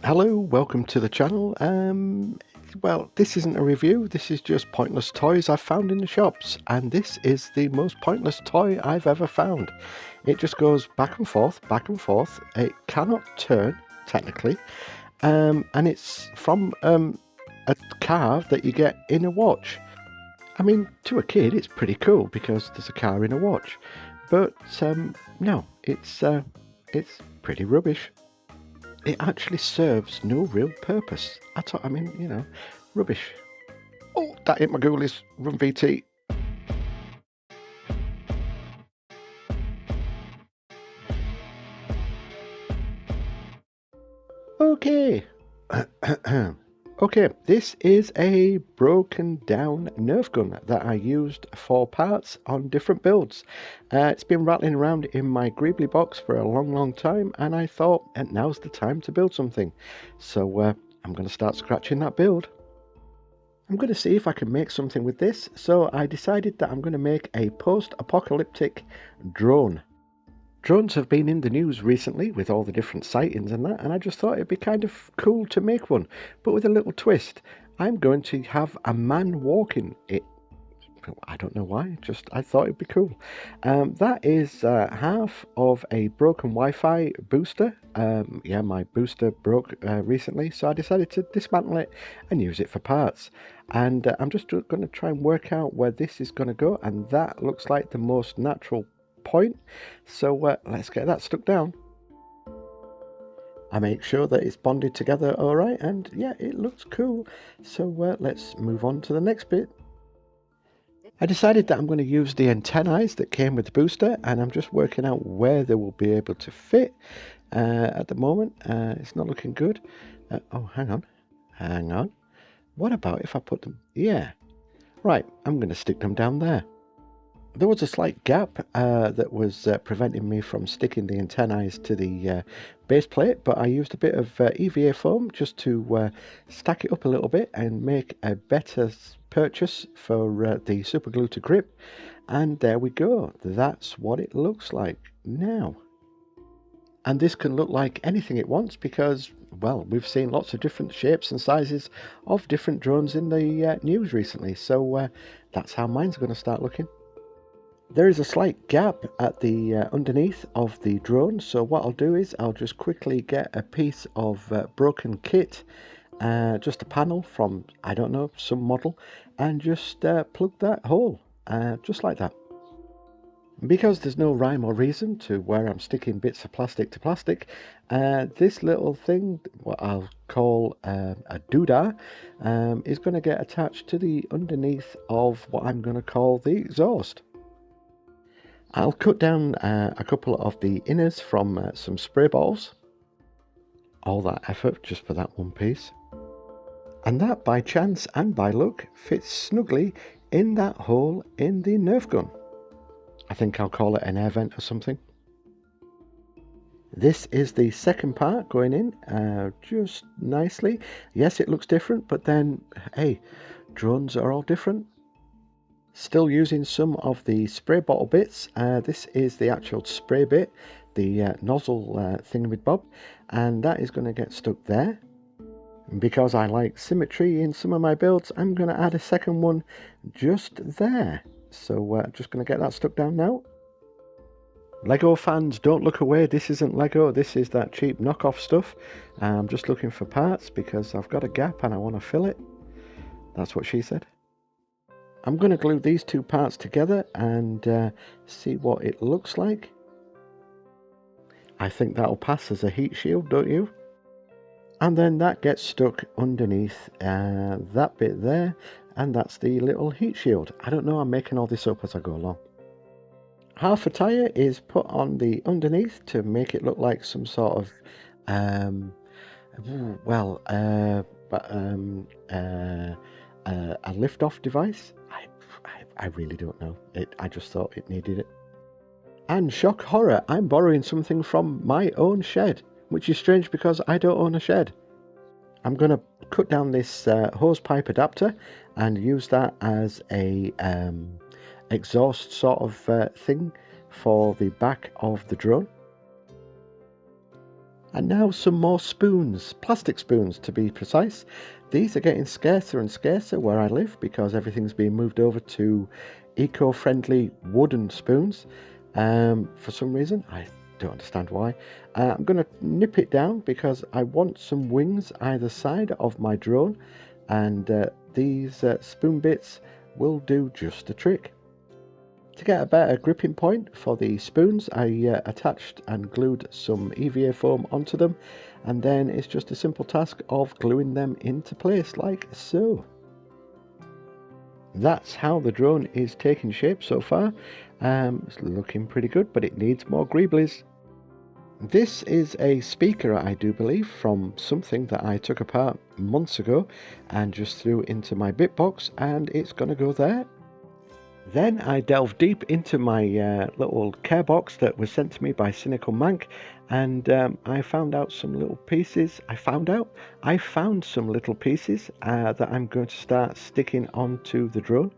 Hello, welcome to the channel. Well, this isn't a review, this is just pointless toys I've found in the shops, and this is the most pointless toy I've ever found. It just goes back and forth, it cannot turn, technically, and it's from a car that you get in a watch. I mean, to a kid it's pretty cool because there's a car in a watch, but no, it's pretty rubbish. It actually serves no real purpose at all. I mean, you know, rubbish. Oh, that hit my ghoulies. Run VT. Okay. Okay, this is a broken down Nerf gun that I used for parts on different builds. It's been rattling around in my Gribblies box for a long time, and I thought, and now's the time to build something. So I'm going to start scratching that build. I'm going to see if I can make something with this, so I decided that I'm going to make a post-apocalyptic drone. Drones have been in the news recently with all the different sightings and that, and I just thought it'd be kind of cool to make one, but with a little twist. I'm going to have a man walking it. I don't know why, just I thought it'd be cool. That is half of a broken Wi-Fi booster. Yeah, my booster broke recently, so I decided to dismantle it and use it for parts. And I'm just going to try and work out where this is going to go, and that looks like the most natural point. So let's get that stuck down. I make sure that it's bonded together all right, and yeah, it looks cool. So let's move on to the next bit. I decided that I'm going to use the antennae that came with the booster, and I'm just working out where they will be able to fit. At the moment, it's not looking good. Oh, hang on. What about if I put them? Yeah, right, I'm going to stick them down there. There was a slight gap that was preventing me from sticking the antennae to the base plate, but I used a bit of EVA foam just to stack it up a little bit and make a better purchase for the super glue to grip. And there we go. That's what it looks like now. And this can look like anything it wants because, well, we've seen lots of different shapes and sizes of different drones in the news recently. So that's how mine's going to start looking. There is a slight gap at the underneath of the drone, so what I'll do is I'll just quickly get a piece of broken kit, just a panel from, I don't know, some model, and just plug that hole, just like that. Because there's no rhyme or reason to where I'm sticking bits of plastic to plastic, this little thing, what I'll call a doodah, is going to get attached to the underneath of what I'm going to call the exhaust. I'll cut down a couple of the inners from some spray balls. All that effort just for that one piece. And that, by chance and by luck, fits snugly in that hole in the Nerf gun. I think I'll call it an air vent or something. This is the second part going in, just nicely. Yes, it looks different, but then, hey, drones are all different. Still using some of the spray bottle bits. This is the actual spray bit, the nozzle thingamabob, and that is going to get stuck there. And because I like symmetry in some of my builds, I'm going to add a second one just there. So I'm just going to get that stuck down now. Lego fans, don't look away. This isn't Lego, this is that cheap knockoff stuff. I'm just looking for parts because I've got a gap and I want to fill it. That's what she said. I'm going to glue these two parts together and see what it looks like. I think that'll pass as a heat shield, don't you? And then that gets stuck underneath that bit there, and that's the little heat shield. I don't know, I'm making all this up as I go along. Half a tyre is put on the underneath to make it look like some sort of, a lift-off device. I really don't know. I just thought it needed it. And shock horror, I'm borrowing something from my own shed, which is strange because I don't own a shed. I'm going to cut down this hose pipe adapter and use that as a exhaust sort of thing for the back of the drone. And now some more spoons, plastic spoons to be precise. These are getting scarcer and scarcer where I live because everything's being moved over to eco-friendly wooden spoons. For some reason, I don't understand why. I'm going to nip it down because I want some wings either side of my drone, and these spoon bits will do just the trick. To get a better gripping point for the spoons, I attached and glued some EVA foam onto them, and then it's just a simple task of gluing them into place like so. That's how the drone is taking shape so far. It's looking pretty good, but it needs more Gribblies. This is a speaker, I do believe, from something that I took apart months ago and just threw into my bit box, and it's going to go there. Then I delved deep into my little care box that was sent to me by Cynical Mank, and I found out some little pieces. I found some little pieces that I'm going to start sticking onto the drone.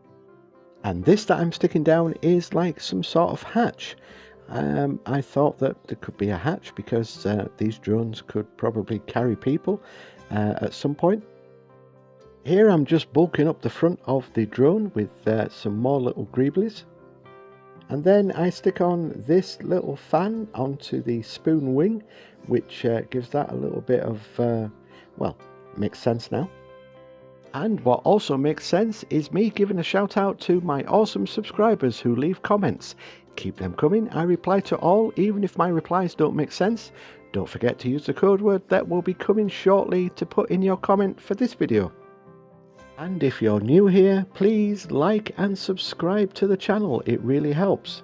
And this that I'm sticking down is like some sort of hatch. I thought that there could be a hatch because these drones could probably carry people at some point. Here I'm just bulking up the front of the drone with some more little Gribblies. And then I stick on this little fan onto the spoon wing, which gives that a little bit of, well, makes sense now. And what also makes sense is me giving a shout out to my awesome subscribers who leave comments. Keep them coming. I reply to all, even if my replies don't make sense. Don't forget to use the code word that will be coming shortly to put in your comment for this video. And if you're new here, please like and subscribe to the channel, it really helps.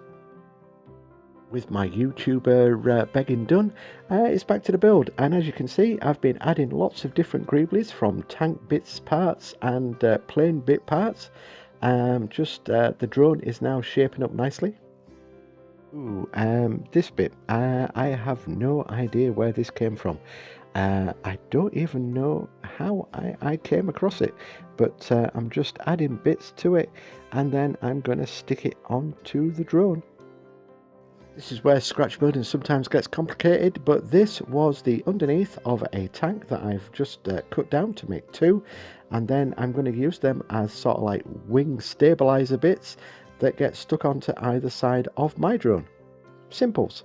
With my YouTuber begging done, it's back to the build, and as you can see I've been adding lots of different Gribblies from tank bits parts and plane bit parts. The drone is now shaping up nicely. Ooh, this bit, I have no idea where this came from. I don't even know how I came across it, but I'm just adding bits to it, and then I'm going to stick it onto the drone. This is where scratch building sometimes gets complicated, but this was the underneath of a tank that I've just cut down to make two, and then I'm going to use them as sort of like wing stabilizer bits that get stuck onto either side of my drone. Simples.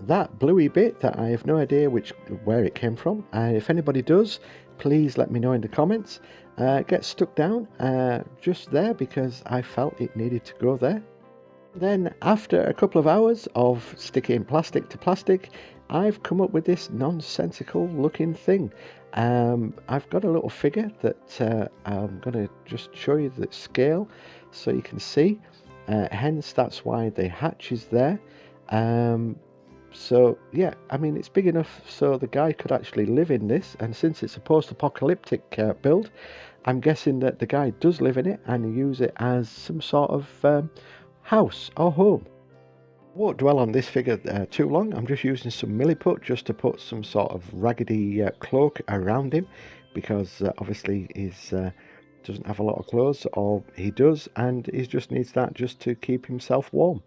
That bluey bit that I have no idea where it came from, if anybody does, please let me know in the comments. Gets stuck down just there because I felt it needed to go there. Then after a couple of hours of sticking plastic to plastic, I've come up with this nonsensical looking thing. I've got a little figure that I'm going to just show you the scale so you can see. Hence that's why the hatch is there. So yeah, I mean it's big enough so the guy could actually live in this, and since it's a post-apocalyptic build, I'm guessing that the guy does live in it and use it as some sort of house or home. Won't dwell on this figure too long. I'm just using some milliput just to put some sort of raggedy cloak around him, because obviously he's doesn't have a lot of clothes, or he does, and he just needs that just to keep himself warm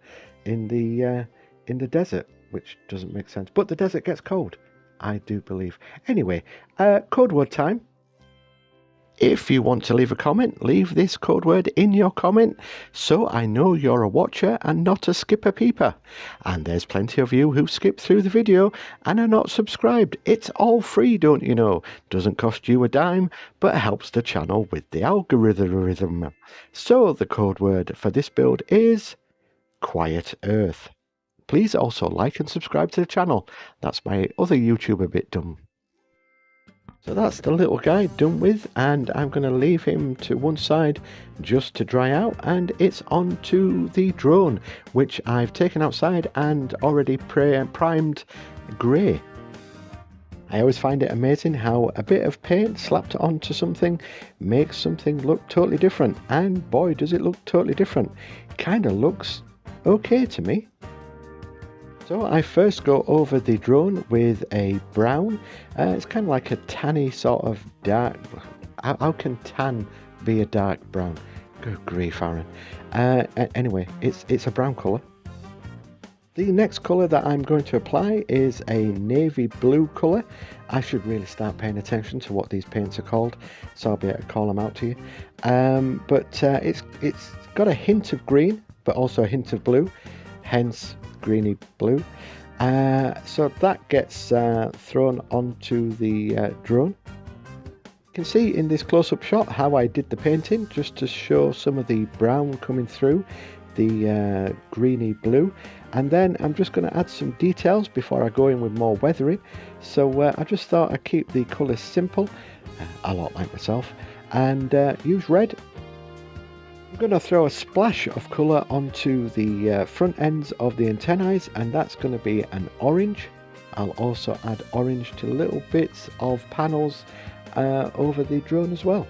in the desert, which doesn't make sense. But the desert gets cold, I do believe. Anyway, code word time. If you want to leave a comment, leave this code word in your comment so I know you're a watcher and not a skipper peeper. And there's plenty of you who skip through the video and are not subscribed. It's all free, don't you know? Doesn't cost you a dime, but helps the channel with the algorithm. So the code word for this build is Quiet Earth. Please also like and subscribe to the channel. That's my other YouTuber bit done. So that's the little guy done with, and I'm going to leave him to one side just to dry out, and it's on to the drone, which I've taken outside and already primed grey. I always find it amazing how a bit of paint slapped onto something makes something look totally different, and boy does it look totally different. Kind of looks okay to me. So I first go over the drone with a brown. It's kind of like a tanny sort of dark. How can tan be a dark brown? Good grief, Aaron. Anyway, it's a brown colour. The next colour that I'm going to apply is a navy blue colour. I should really start paying attention to what these paints are called, so I'll be able to call them out to you. It's got a hint of green, but also a hint of blue, hence greeny blue. So that gets thrown onto the drone. You can see in this close-up shot how I did the painting, just to show some of the brown coming through the greeny blue, and then I'm just going to add some details before I go in with more weathering. So I just thought I'd keep the colours simple, a lot like myself, and use red. I'm going to throw a splash of colour onto the front ends of the antennae, and that's going to be an orange. I'll also add orange to little bits of panels over the drone as well.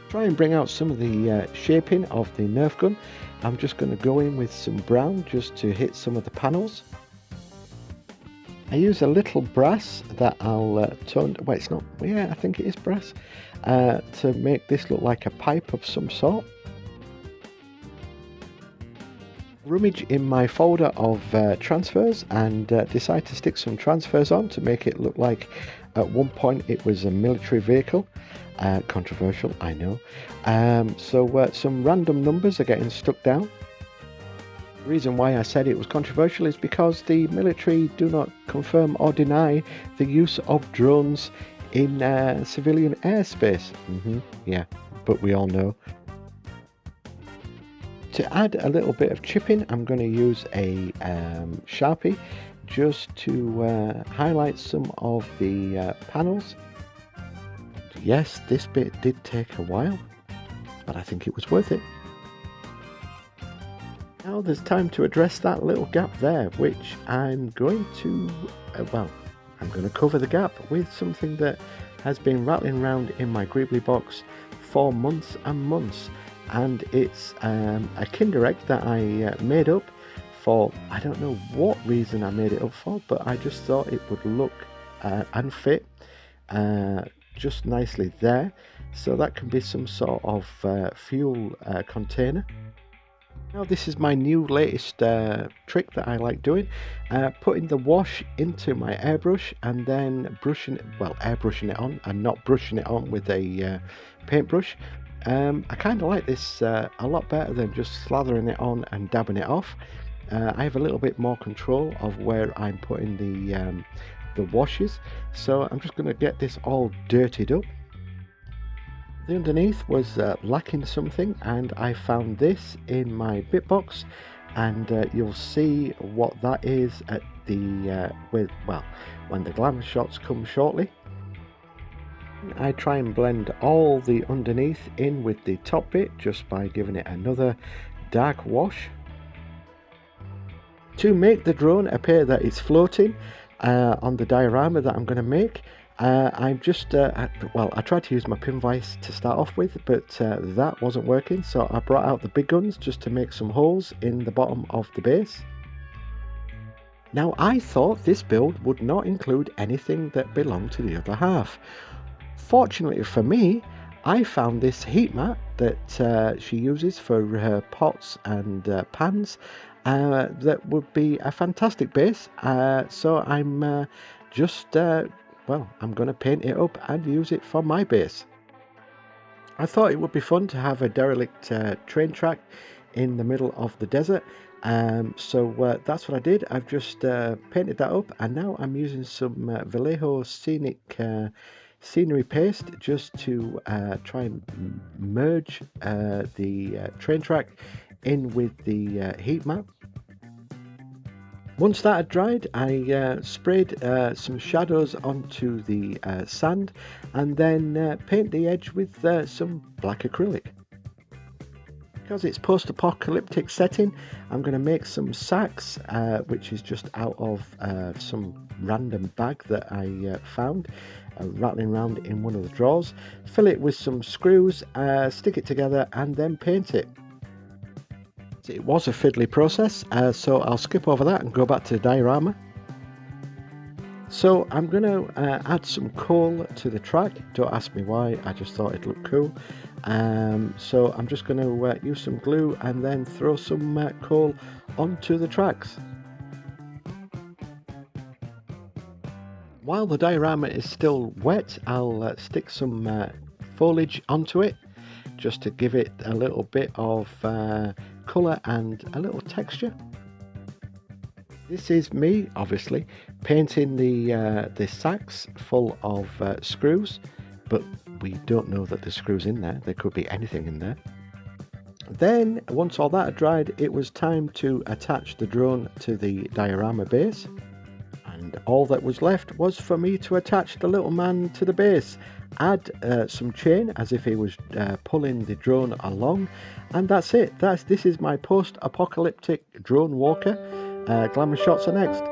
Try and bring out some of the shaping of the Nerf gun. I'm just going to go in with some brown just to hit some of the panels. I use a little brass that I'll tone, well it's not, yeah I think it is brass, to make this look like a pipe of some sort. Rummage in my folder of transfers and decide to stick some transfers on to make it look like at one point it was a military vehicle. Controversial, I know. Some random numbers are getting stuck down. The reason why I said it was controversial is because the military do not confirm or deny the use of drones in civilian airspace. Yeah, but we all know. To add a little bit of chipping, I'm going to use a Sharpie just to highlight some of the panels. Yes, this bit did take a while, but I think it was worth it. Now there's time to address that little gap there, which I'm going to, I'm going to cover the gap with something that has been rattling around in my Gribbly box for months and months. And it's a Kinder Egg that I made up for, I don't know what reason I made it up for, but I just thought it would look and fit just nicely there. So that can be some sort of fuel container. Now this is my new latest trick that I like doing, putting the wash into my airbrush and then airbrushing it on and not brushing it on with a paintbrush. I kind of like this a lot better than just slathering it on and dabbing it off. I have a little bit more control of where I'm putting the washes, so I'm just going to get this all dirtied up. The underneath was lacking something, and I found this in my bit box, and you'll see what that is at the when the glamour shots come shortly. I try and blend all the underneath in with the top bit just by giving it another dark wash. To make the drone appear that it's floating on the diorama that I'm going to make, I'm just, I tried to use my pin vise to start off with, but that wasn't working, so I brought out the big guns just to make some holes in the bottom of the base. Now I thought this build would not include anything that belonged to the other half. Fortunately for me, I found this heat mat that she uses for her pots and pans that would be a fantastic base, so I'm I'm going to paint it up and use it for my base. I thought it would be fun to have a derelict train track in the middle of the desert, so that's what I did. I've just painted that up, and now I'm using some Vallejo Scenic scenery paste just to try and merge the train track in with the heat map. Once that had dried, I sprayed some shadows onto the sand, and then paint the edge with some black acrylic. Because it's post-apocalyptic setting, I'm going to make some sacks, which is just out of some random bag that I found rattling around in one of the drawers. Fill it with some screws, stick it together, and then paint it. It was a fiddly process, so I'll skip over that and go back to the diorama. So I'm going to add some coal to the track. Don't ask me why, I just thought it looked cool. So I'm just going to use some glue and then throw some coal onto the tracks. While the diorama is still wet, I'll stick some foliage onto it just to give it a little bit of colour and a little texture. This is me, obviously, painting the sacks full of screws, but we don't know that there's screws in there. There could be anything in there. Then, once all that had dried, it was time to attach the drone to the diorama base. And all that was left was for me to attach the little man to the base. Add some chain as if he was pulling the drone along, and that's it. This is my post-apocalyptic drone walker. Glamour shots are next.